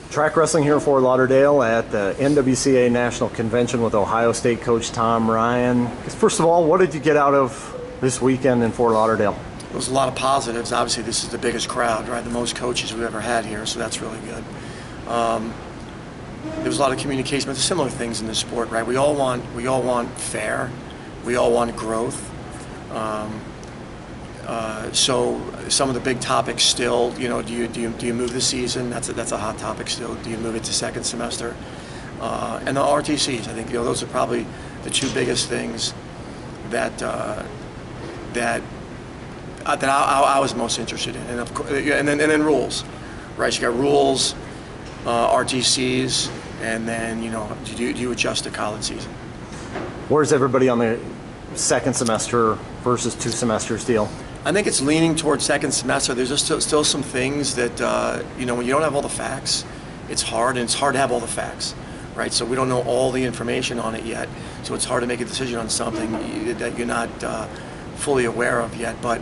Track wrestling here in Fort Lauderdale at the NWCA National Convention with Ohio State coach Tom Ryan. First of all, what did you get out of this weekend in Fort Lauderdale? There was a lot of positives. Obviously, this is the biggest crowd, right? The most coaches we've ever had here, so that's really good. There was a lot of communication, but there's similar things in this sport, right? We all want fair, we all want growth. So some of the big topics still, do you move the season? That's a hot topic still. Do you move it to second semester? And the RTCs, I think those are probably the two biggest things that I was most interested in, and of course, and then rules, right? You got rules, RTCs, and then do you adjust the college season? Where's everybody on the second semester versus 2 semesters deal? I think it's leaning towards second semester. There's just still some things that when you don't have all the facts, it's hard, and it's hard to have all the facts, right? So we don't know all the information on it yet, so it's hard to make a decision on something that you're not fully aware of yet. But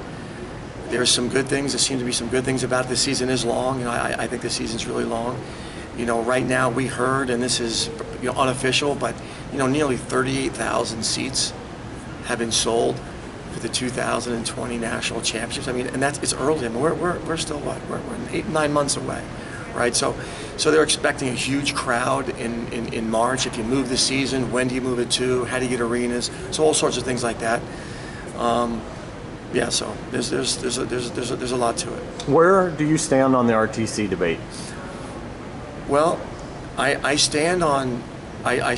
there's some good things. There seem to be some good things about it. The season is long. I think the season's really long. Right now we heard, and this is unofficial, but nearly 38,000 seats have been sold for the 2020 national championships. I mean, and it's early. I mean, we're still what? We're 8-9 months away, right? So they're expecting a huge crowd in March. If you move the season, when do you move it to? How do you get arenas? So all sorts of things like that. Yeah. So there's a lot to it. Where do you stand on the RTC debate? Well, I stand on. I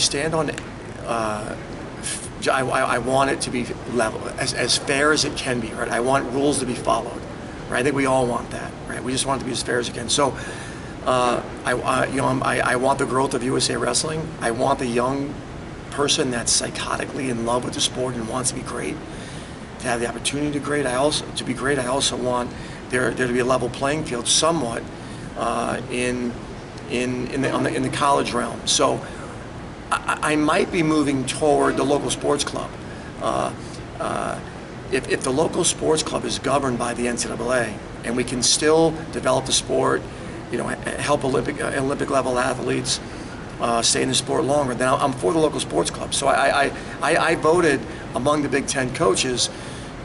want it to be level, as fair as it can be, right? I want rules to be followed, right? I think we all want that, right? We just want it to be as fair as it can. So, I want the growth of USA Wrestling. I want the young person that's psychotically in love with the sport and wants to be great to have the opportunity to be great. I also want there to be a level playing field, somewhat, in the college realm. So I might be moving toward the local sports club. If the local sports club is governed by the NCAA, and we can still develop the sport, help Olympic level athletes stay in the sport longer, then I'm for the local sports club. So I voted among the Big Ten coaches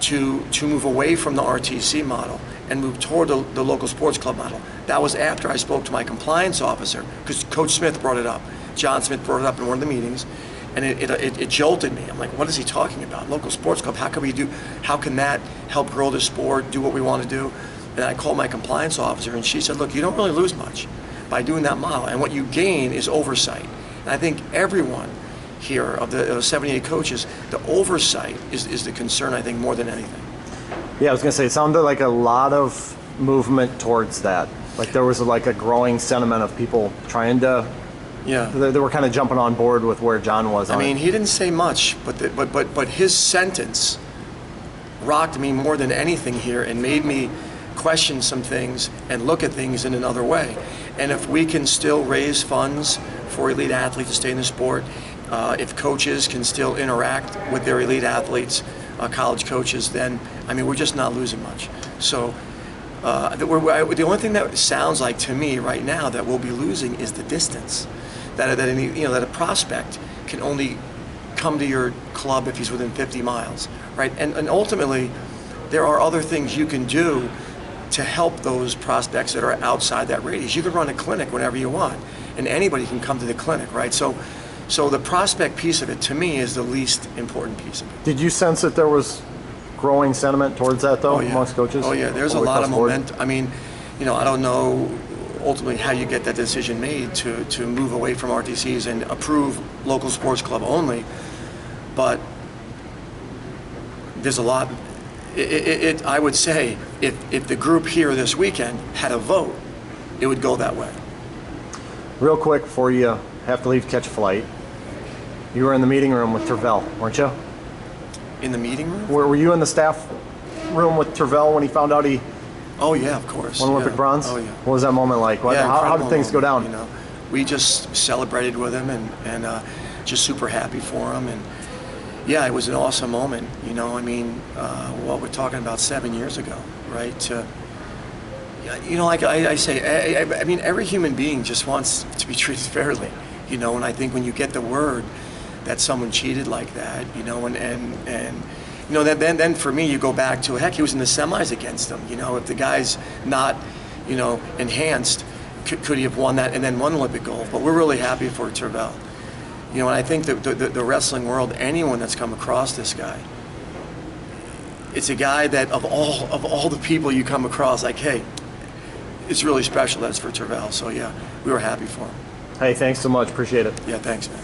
to move away from the RTC model and move toward the local sports club model. That was after I spoke to my compliance officer, because Coach Smith brought it up. John Smith brought it up in one of the meetings, and it jolted me. I'm like, what is he talking about? Local sports club, how can that help grow the sport, do what we want to do? And I called my compliance officer, and she said, look, you don't really lose much by doing that model, and what you gain is oversight. And I think everyone here, of the 78 coaches, the oversight is the concern, I think, more than anything. Yeah, I was going to say, it sounded like a lot of movement towards that. Like there was like a growing sentiment of people trying to. Yeah, they were kind of jumping on board with where John was. I mean, he didn't say much, but his sentence rocked me more than anything here and made me question some things and look at things in another way. And if we can still raise funds for elite athletes to stay in the sport, if coaches can still interact with their elite athletes, college coaches, then we're just not losing much. So. The only thing that sounds like to me right now that we'll be losing is the distance. That a prospect can only come to your club if he's within 50 miles, right? And ultimately, there are other things you can do to help those prospects that are outside that radius. You can run a clinic whenever you want, and anybody can come to the clinic, right? So the prospect piece of it, to me, is the least important piece of it. Did you sense that there was growing sentiment towards that, though, amongst coaches? Oh, yeah, there's a lot of momentum. I don't know ultimately how you get that decision made to move away from RTCs and approve local sports club only, but there's a lot. I would say if the group here this weekend had a vote, it would go that way. Real quick, before you have to leave, catch a flight, you were in the meeting room with Tervel, weren't you? In the meeting room? Were you in the staff room with Tervel when he found out he Oh yeah, of course. won Olympic bronze? Oh yeah. What was that moment like? How did things go down? We just celebrated with him and just super happy for him, and yeah, it was an awesome moment. We're talking about 7 years ago, right? You know, like I say, I mean, every human being just wants to be treated fairly, you know, and I think when you get the word that someone cheated like that, you know, and you know, then for me, you go back to, heck, he was in the semis against him, you know, if the guy's not, you know, enhanced, could he have won that and then won Olympic gold? But we're really happy for Tervel. You know, and I think that the wrestling world, anyone that's come across this guy, it's a guy that of all the people you come across, like, hey, it's really special that it's for Tervel. So yeah, we were happy for him. Hey, thanks so much. Appreciate it. Yeah, thanks, man.